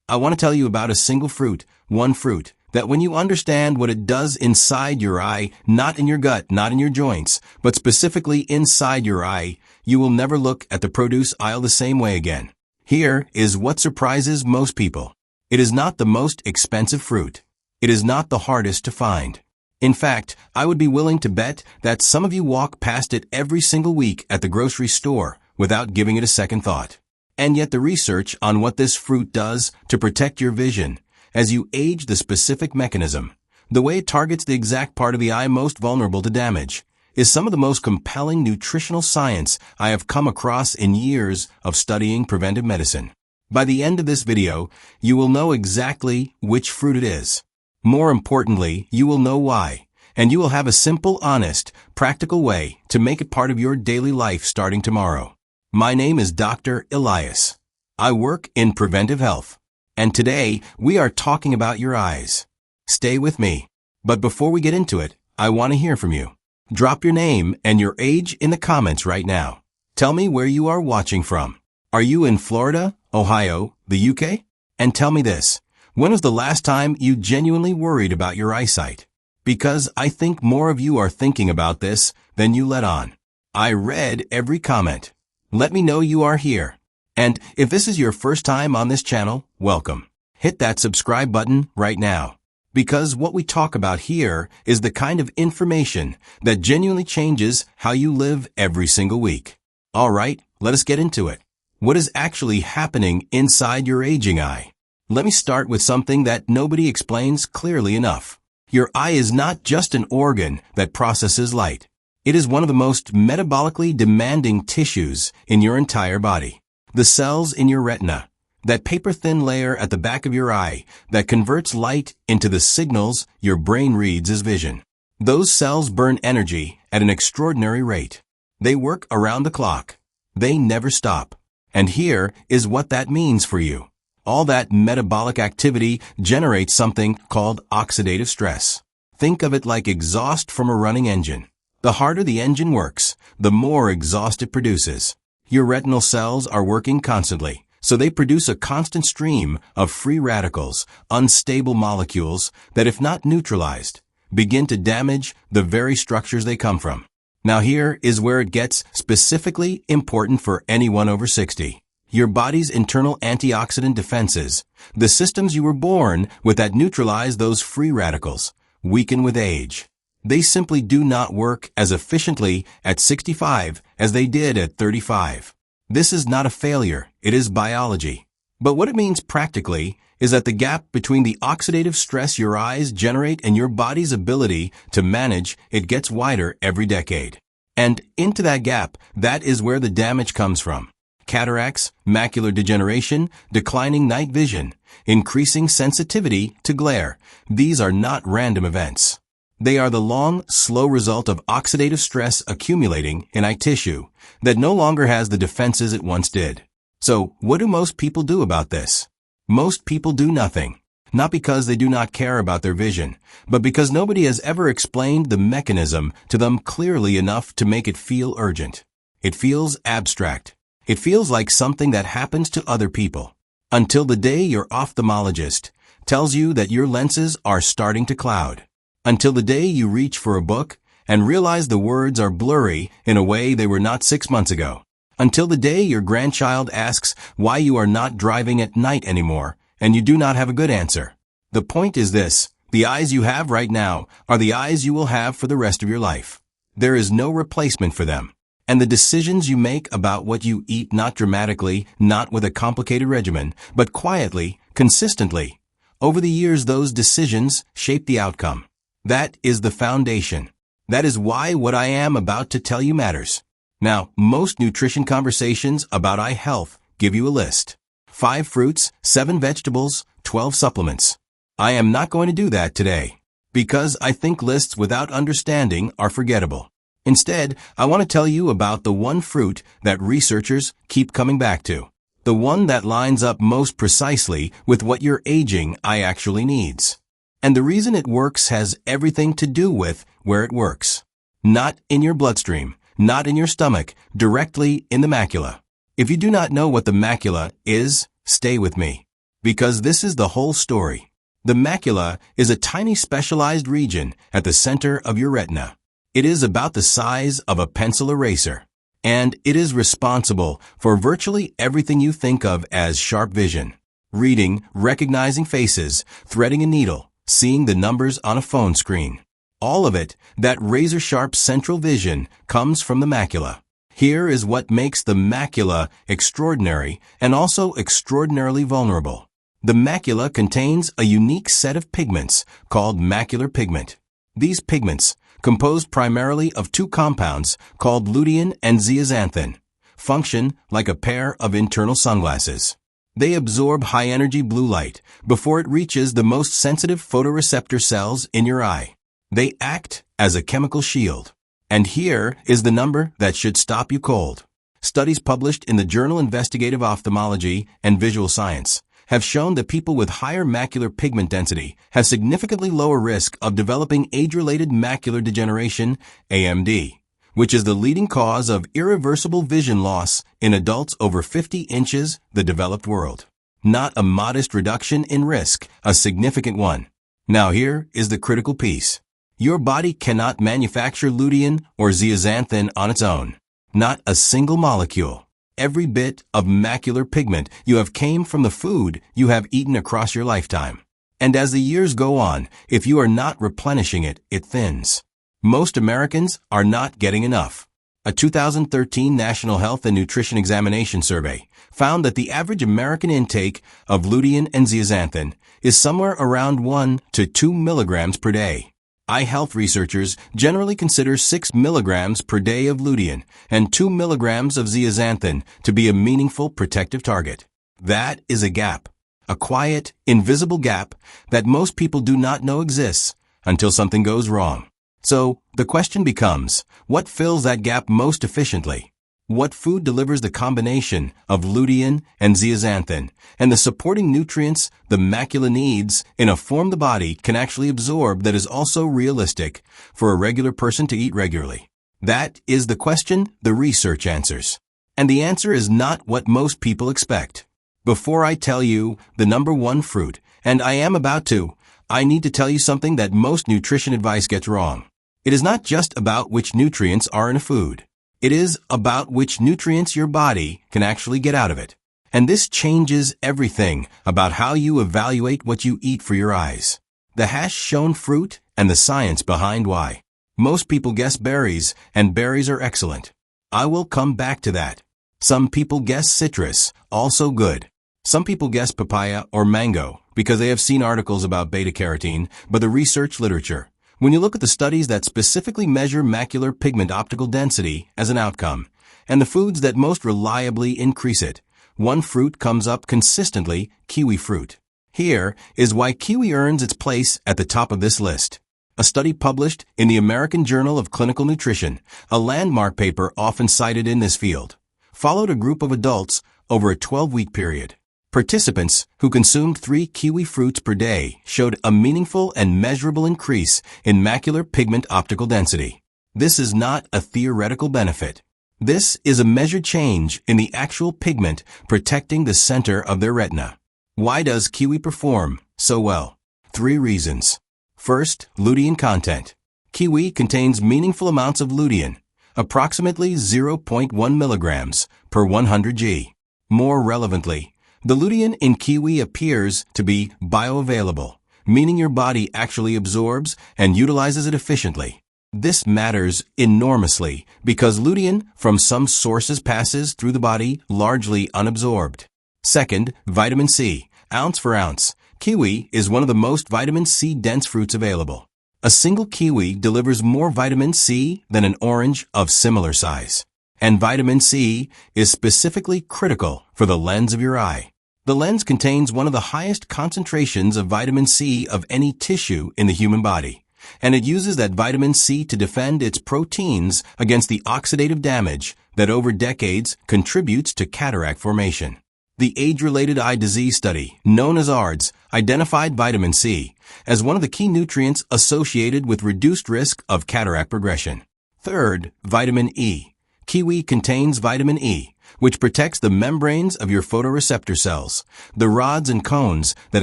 I want to tell you about a single fruit, one fruit, that when you understand what it does inside your eye, not in your gut, not in your joints, but specifically inside your eye, you will never look at the produce aisle the same way again. Here is what surprises most people. It is not the most expensive fruit. It is not the hardest to find. In fact, I would be willing to bet that some of you walk past it every single week at the grocery store without giving it a second thought. And yet the research on what this fruit does to protect your vision as you age, the specific mechanism, the way it targets the exact part of the eye most vulnerable to damage, is some of the most compelling nutritional science I have come across in years of studying preventive medicine. By the end of this video, you will know exactly which fruit it is. More importantly, you will know why, and you will have a simple, honest, practical way to make it part of your daily life starting tomorrow. My name is Dr. Elias. I work in preventive health, and today we are talking about your eyes. Stay with me. But before we get into it, I want to hear from you. Drop your name and your age in the comments right now. Tell me where you are watching from. Are you in Florida, Ohio, the UK? And tell me this, when was the last time you genuinely worried about your eyesight? Because I think more of you are thinking about this than you let on. I read every comment. Let me know you are here. And if this is your first time on this channel, welcome. Hit that subscribe button right now. Because what we talk about here is the kind of information that genuinely changes how you live every single week. All right, let us get into it. What is actually happening inside your aging eye? Let me start with something that nobody explains clearly enough. Your eye is not just an organ that processes light. It is one of the most metabolically demanding tissues in your entire body. The cells in your retina, that paper-thin layer at the back of your eye that converts light into the signals your brain reads as vision. Those cells burn energy at an extraordinary rate. They work around the clock. They never stop. And here is what that means for you. All that metabolic activity generates something called oxidative stress. Think of it like exhaust from a running engine. The harder the engine works, the more exhaust it produces. Your retinal cells are working constantly, so they produce a constant stream of free radicals, unstable molecules that, if not neutralized, begin to damage the very structures they come from. Now here is where it gets specifically important for anyone over 60. Your body's internal antioxidant defenses, the systems you were born with that neutralize those free radicals, weaken with age. They simply do not work as efficiently at 65 as they did at 35. This is not a failure, it is biology. But what it means practically is that the gap between the oxidative stress your eyes generate and your body's ability to manage it gets wider every decade. And into that gap, that is where the damage comes from. Cataracts, macular degeneration, declining night vision, increasing sensitivity to glare. These are not random events. They are the long, slow result of oxidative stress accumulating in eye tissue that no longer has the defenses it once did. So, what do most people do about this? Most people do nothing. Not because they do not care about their vision, but because nobody has ever explained the mechanism to them clearly enough to make it feel urgent. It feels abstract. It feels like something that happens to other people. Until the day your ophthalmologist tells you that your lenses are starting to cloud. Until the day you reach for a book and realize the words are blurry in a way they were not 6 months ago. Until the day your grandchild asks why you are not driving at night anymore and you do not have a good answer. The point is this, the eyes you have right now are the eyes you will have for the rest of your life. There is no replacement for them. And the decisions you make about what you eat, not dramatically, not with a complicated regimen, but quietly, consistently. Over the years, those decisions shape the outcome. That is the foundation. That is why what I am about to tell you matters. Now, most nutrition conversations about eye health give you a list. 5 fruits, 7 vegetables, 12 supplements. I am not going to do that today, because I think lists without understanding are forgettable. Instead, I want to tell you about the one fruit that researchers keep coming back to. The one that lines up most precisely with what your aging eye actually needs. And the reason it works has everything to do with where it works. Not in your bloodstream, not in your stomach, directly in the macula. If you do not know what the macula is, stay with me. Because this is the whole story. The macula is a tiny specialized region at the center of your retina. It is about the size of a pencil eraser, and it is responsible for virtually everything you think of as sharp vision. Reading, recognizing faces, threading a needle, seeing the numbers on a phone screen. All of it, that razor-sharp central vision, comes from the macula. Here is what makes the macula extraordinary and also extraordinarily vulnerable. The macula contains a unique set of pigments called macular pigment. These pigments, composed primarily of two compounds called lutein and zeaxanthin, function like a pair of internal sunglasses. They absorb high-energy blue light before it reaches the most sensitive photoreceptor cells in your eye. They act as a chemical shield. And here is the number that should stop you cold. Studies published in the journal Investigative Ophthalmology and Visual Science have shown that people with higher macular pigment density have significantly lower risk of developing age-related macular degeneration, AMD, which is the leading cause of irreversible vision loss in adults over 50 inches, the developed world. Not a modest reduction in risk, a significant one. Now here is the critical piece. Your body cannot manufacture lutein or zeaxanthin on its own. Not a single molecule. Every bit of macular pigment you have came from the food you have eaten across your lifetime. And as the years go on, if you are not replenishing it, it thins. Most Americans are not getting enough. A 2013 National Health and Nutrition Examination survey found that the average American intake of lutein and zeaxanthin is somewhere around 1 to 2 milligrams per day. Eye health researchers generally consider 6 milligrams per day of lutein and 2 milligrams of zeaxanthin to be a meaningful protective target. That is a gap. A quiet, invisible gap that most people do not know exists until something goes wrong. So, the question becomes, what fills that gap most efficiently? What food delivers the combination of lutein and zeaxanthin and the supporting nutrients the macula needs in a form the body can actually absorb that is also realistic for a regular person to eat regularly? That is the question the research answers. And the answer is not what most people expect. Before I tell you the number one fruit, and I am about to, I need to tell you something that most nutrition advice gets wrong. It is not just about which nutrients are in a food. It is about which nutrients your body can actually get out of it. And this changes everything about how you evaluate what you eat for your eyes. The hash-shown fruit and the science behind why. Most people guess berries, and berries are excellent. I will come back to that. Some people guess citrus, also good. Some people guess papaya or mango because they have seen articles about beta-carotene, but the research literature. When you look at the studies that specifically measure macular pigment optical density as an outcome, and the foods that most reliably increase it, one fruit comes up consistently, kiwi fruit. Here is why kiwi earns its place at the top of this list. A study published in the American Journal of Clinical Nutrition, a landmark paper often cited in this field, followed a group of adults over a 12-week period. Participants who consumed 3 kiwi fruits per day showed a meaningful and measurable increase in macular pigment optical density. This is not a theoretical benefit. This is a measured change in the actual pigment protecting the center of their retina. Why does kiwi perform so well? 3 reasons. First, lutein content. Kiwi contains meaningful amounts of lutein, approximately 0.1 milligrams per 100 g. More relevantly, the lutein in kiwi appears to be bioavailable, meaning your body actually absorbs and utilizes it efficiently. This matters enormously because lutein from some sources passes through the body largely unabsorbed. Second, vitamin C, ounce for ounce. Kiwi is one of the most vitamin C dense fruits available. A single kiwi delivers more vitamin C than an orange of similar size. And vitamin C is specifically critical for the lens of your eye. The lens contains one of the highest concentrations of vitamin C of any tissue in the human body, and it uses that vitamin C to defend its proteins against the oxidative damage that over decades contributes to cataract formation. The age-related eye disease study, known as ARDS, identified vitamin C as one of the key nutrients associated with reduced risk of cataract progression. Third, vitamin E. Kiwi contains vitamin E, which protects the membranes of your photoreceptor cells, the rods and cones that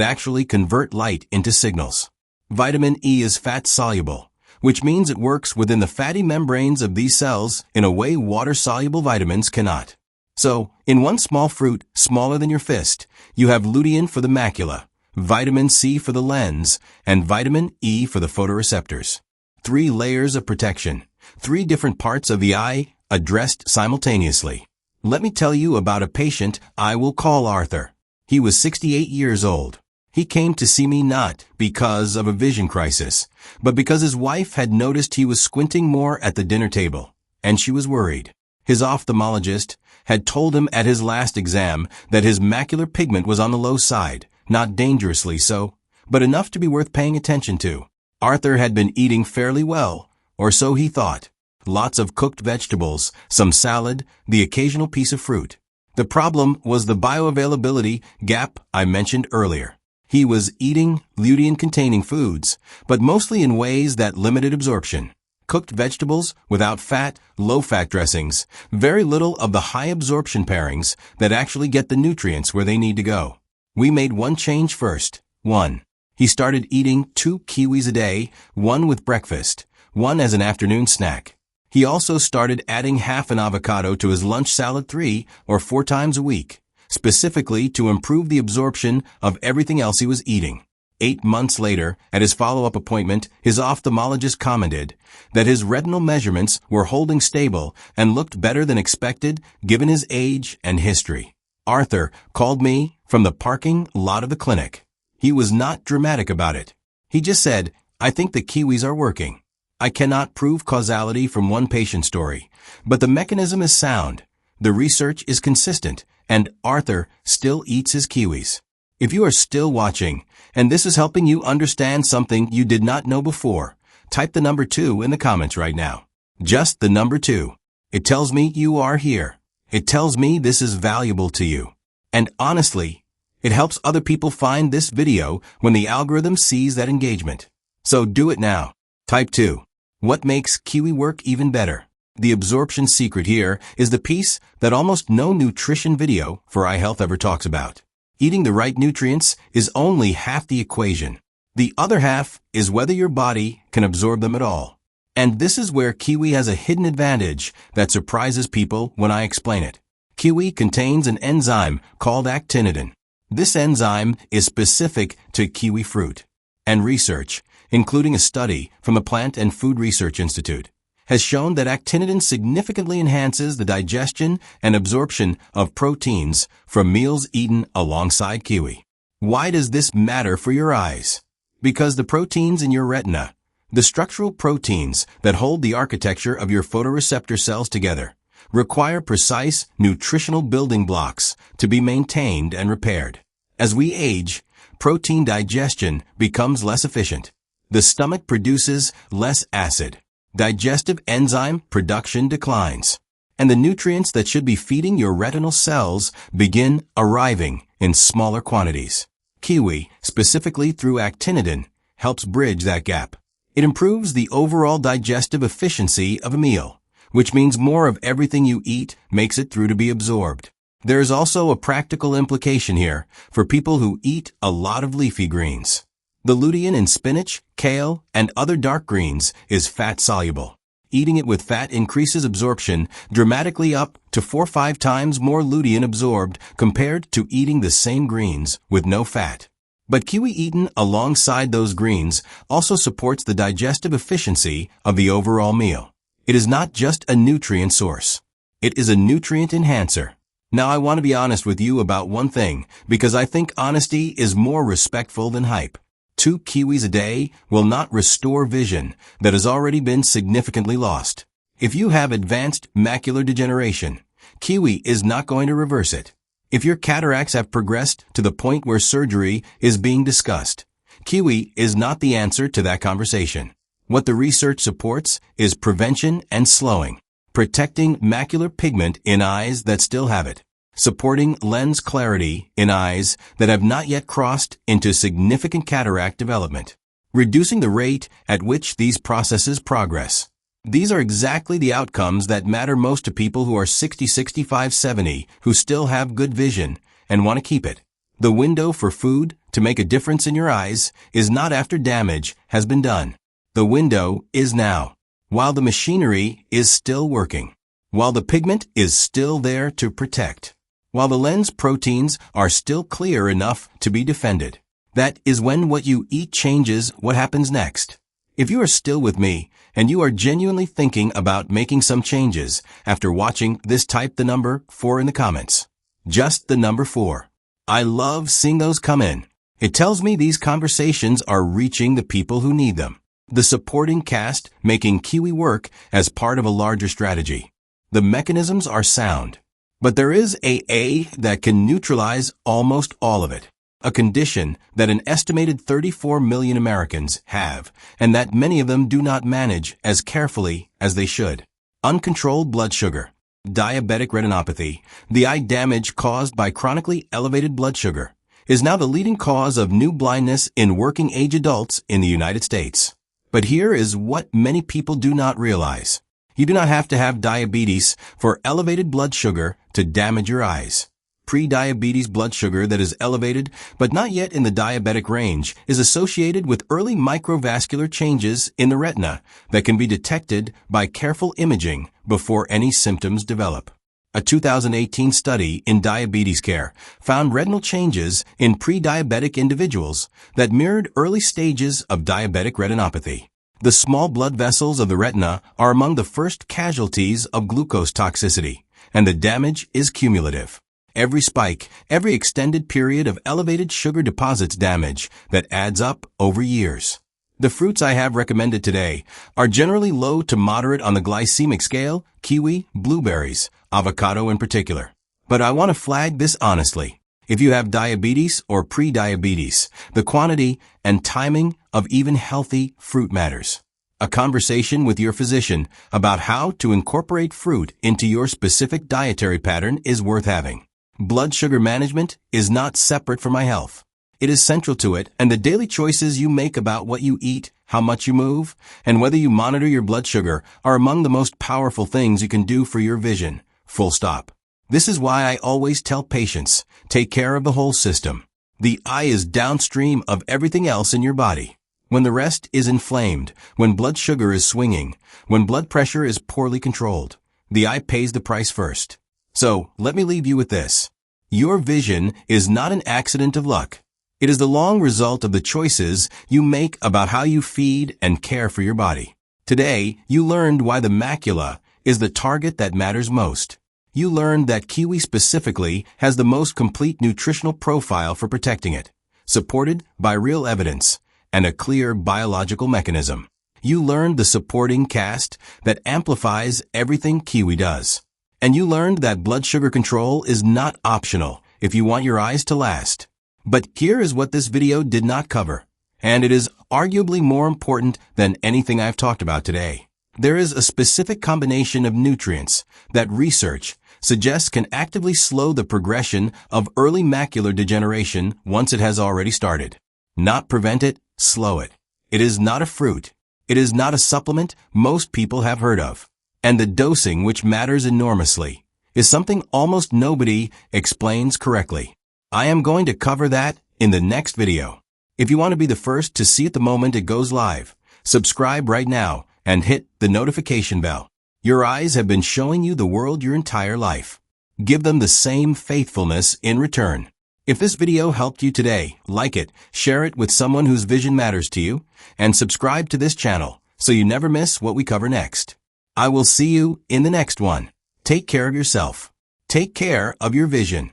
actually convert light into signals. Vitamin E is fat-soluble, which means it works within the fatty membranes of these cells in a way water-soluble vitamins cannot. So, in one small fruit, smaller than your fist, you have lutein for the macula, vitamin C for the lens, and vitamin E for the photoreceptors. 3 layers of protection, 3 different parts of the eye addressed simultaneously. Let me tell you about a patient I will call Arthur. He was 68 years old. He came to see me not because of a vision crisis, but because his wife had noticed he was squinting more at the dinner table, and she was worried. His ophthalmologist had told him at his last exam that his macular pigment was on the low side, not dangerously so, but enough to be worth paying attention to. Arthur had been eating fairly well, or so he thought. Lots of cooked vegetables, some salad, the occasional piece of fruit. The problem was the bioavailability gap I mentioned earlier. He was eating lutein-containing foods, but mostly in ways that limited absorption. Cooked vegetables without fat, low-fat dressings, very little of the high-absorption pairings that actually get the nutrients where they need to go. We made one change first. 1. He started eating 2 kiwis a day, 1 with breakfast, 1 as an afternoon snack. He also started adding half an avocado to his lunch salad 3 or 4 times a week, specifically to improve the absorption of everything else he was eating. 8 months later, at his follow-up appointment, his ophthalmologist commented that his retinal measurements were holding stable and looked better than expected given his age and history. Arthur called me from the parking lot of the clinic. He was not dramatic about it. He just said, "I think the kiwis are working." I cannot prove causality from one patient story, but the mechanism is sound, the research is consistent, and Arthur still eats his kiwis. If you are still watching, and this is helping you understand something you did not know before, type the number 2 in the comments right now. Just the number 2. It tells me you are here. It tells me this is valuable to you. And honestly, it helps other people find this video when the algorithm sees that engagement. So do it now. Type 2. What makes kiwi work even better? The absorption secret here is the piece that almost no nutrition video for eye health ever talks about. Eating the right nutrients is only half the equation. The other half is whether your body can absorb them at all. And this is where kiwi has a hidden advantage that surprises people when I explain it. Kiwi contains an enzyme called actinidin. This enzyme is specific to kiwi fruit. And research, including a study from the Plant and Food Research Institute, has shown that actinidin significantly enhances the digestion and absorption of proteins from meals eaten alongside kiwi. Why does this matter for your eyes? Because the proteins in your retina, the structural proteins that hold the architecture of your photoreceptor cells together, require precise nutritional building blocks to be maintained and repaired. As we age, protein digestion becomes less efficient. The stomach produces less acid. Digestive enzyme production declines. And the nutrients that should be feeding your retinal cells begin arriving in smaller quantities. Kiwi, specifically through actinidin, helps bridge that gap. It improves the overall digestive efficiency of a meal, which means more of everything you eat makes it through to be absorbed. There is also a practical implication here for people who eat a lot of leafy greens. The lutein in spinach, kale, and other dark greens is fat-soluble. Eating it with fat increases absorption dramatically up to 4 or 5 times more lutein absorbed compared to eating the same greens with no fat. But kiwi eaten alongside those greens also supports the digestive efficiency of the overall meal. It is not just a nutrient source. It is a nutrient enhancer. Now I want to be honest with you about one thing, because I think honesty is more respectful than hype. 2 kiwis a day will not restore vision that has already been significantly lost. If you have advanced macular degeneration, kiwi is not going to reverse it. If your cataracts have progressed to the point where surgery is being discussed, kiwi is not the answer to that conversation. What the research supports is prevention and slowing, protecting macular pigment in eyes that still have it, supporting lens clarity in eyes that have not yet crossed into significant cataract development, reducing the rate at which these processes progress. These are exactly the outcomes that matter most to people who are 60, 65, 70, who still have good vision and want to keep it. The window for food to make a difference in your eyes is not after damage has been done. The window is now, while the machinery is still working, while the pigment is still there to protect, while the lens proteins are still clear enough to be defended. That is when what you eat changes what happens next. If you are still with me and you are genuinely thinking about making some changes after watching this, type the number 4 in the comments. Just the number 4. I love seeing those come in. It tells me these conversations are reaching the people who need them. The supporting cast making Kiwi work as part of a larger strategy. The mechanisms are sound, but there is a that can neutralize almost all of it. A condition that an estimated 34 million Americans have, and that many of them do not manage as carefully as they should. Uncontrolled blood sugar. Diabetic retinopathy, the eye damage caused by chronically elevated blood sugar, is now the leading cause of new blindness in working-age adults in the United States. But here is what many people do not realize. You do not have to have diabetes for elevated blood sugar to damage your eyes. Pre-diabetes blood sugar that is elevated but not yet in the diabetic range is associated with early microvascular changes in the retina that can be detected by careful imaging before any symptoms develop. A 2018 study in diabetes care found retinal changes in pre-diabetic individuals that mirrored early stages of diabetic retinopathy. The small blood vessels of the retina are among the first casualties of glucose toxicity, and the damage is cumulative. Every spike, every extended period of elevated sugar deposits damage that adds up over years. The fruits I have recommended today are generally low to moderate on the glycemic scale: kiwi, blueberries, avocado in particular. But I want to flag this honestly. If you have diabetes or pre-diabetes, the quantity and timing of even healthy fruit matters. A conversation with your physician about how to incorporate fruit into your specific dietary pattern is worth having. Blood sugar management is not separate from my health. It is central to it, and the daily choices you make about what you eat, how much you move, and whether you monitor your blood sugar are among the most powerful things you can do for your vision. Full stop. This is why I always tell patients, take care of the whole system. The eye is downstream of everything else in your body. When the rest is inflamed, when blood sugar is swinging, when blood pressure is poorly controlled, the eye pays the price first. So, let me leave you with this. Your vision is not an accident of luck. It is the long result of the choices you make about how you feed and care for your body. Today, you learned why the macula is the target that matters most. You learned that kiwi specifically has the most complete nutritional profile for protecting it, supported by real evidence and a clear biological mechanism. You learned the supporting cast that amplifies everything kiwi does. And you learned that blood sugar control is not optional if you want your eyes to last. But here is what this video did not cover, and it is arguably more important than anything I've talked about today. There is a specific combination of nutrients that research suggests can actively slow the progression of early macular degeneration once it has already started. Not prevent it, slow it. It is not a fruit. It is not a supplement most people have heard of. And the dosing, which matters enormously, is something almost nobody explains correctly. I am going to cover that in the next video. If you want to be the first to see it the moment it goes live, subscribe right now and hit the notification bell. Your eyes have been showing you the world your entire life. Give them the same faithfulness in return. If this video helped you today, like it, share it with someone whose vision matters to you, and subscribe to this channel so you never miss what we cover next. I will see you in the next one. Take care of yourself. Take care of your vision.